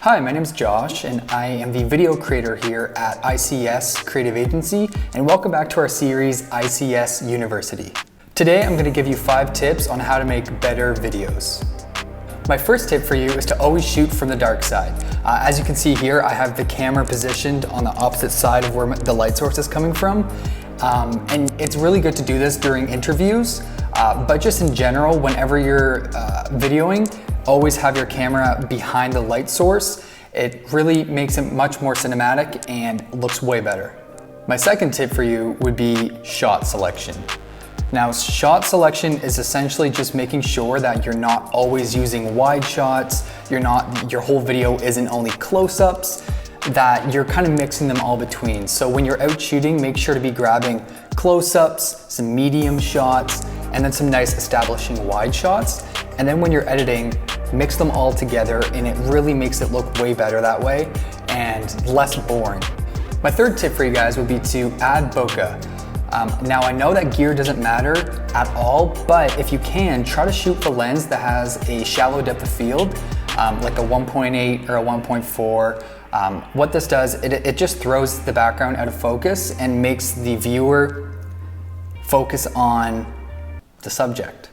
Hi, my name is Josh and I am the video creator here at ICS Creative Agency, and welcome back to our series ICS University. Today I'm going to give you 5 tips on how to make better videos. My first tip for you is to always shoot from the dark side. As you can see here, I have the camera positioned on the opposite side of where the light source is coming from. And it's really good to do this during interviews, but just in general, whenever you're videoing, always have your camera behind the light source. It really makes it much more cinematic and looks way better. My second tip for you would be shot selection. Now, shot selection is essentially just making sure that you're not always using wide shots, your whole video isn't only close-ups, that you're kind of mixing them all between. So when you're out shooting, make sure to be grabbing close-ups, some medium shots, and then some nice establishing wide shots. And then when you're editing, mix them all together, and it really makes it look way better that way and less boring. My third tip for you guys would be to add bokeh. Now I know that gear doesn't matter at all, but if you can, try to shoot the lens that has a shallow depth of field, like a 1.8 or a 1.4. What this does, it just throws the background out of focus and makes the viewer focus on the subject.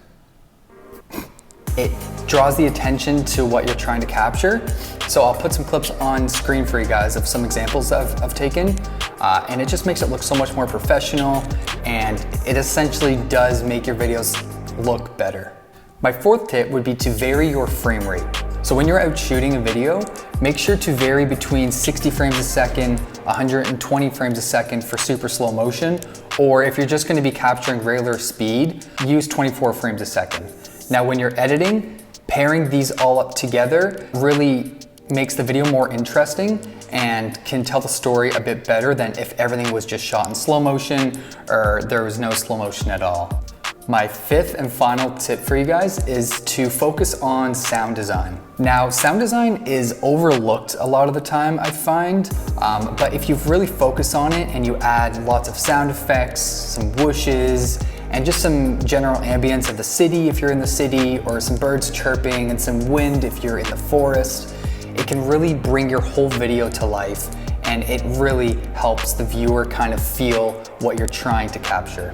It draws the attention to what you're trying to capture. So I'll put some clips on screen for you guys of some examples I've taken, and it just makes it look so much more professional, and it essentially does make your videos look better. My fourth tip would be to vary your frame rate. So when you're out shooting a video, make sure to vary between 60 frames a second, 120 frames a second for super slow motion, or if you're just going to be capturing regular speed, use 24 frames a second. Now when you're editing, pairing these all up together really makes the video more interesting and can tell the story a bit better than if everything was just shot in slow motion or there was no slow motion at all. My fifth and final tip for you guys is to focus on sound design. Now, sound design is overlooked a lot of the time, I find, but if you really focus on it and you add lots of sound effects, some whooshes, and just some general ambience of the city if you're in the city, or some birds chirping and some wind if you're in the forest, it can really bring your whole video to life, and it really helps the viewer kind of feel what you're trying to capture.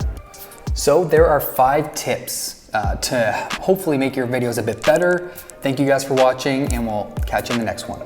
So there are 5 tips to hopefully make your videos a bit better. Thank you guys for watching, and we'll catch you in the next one.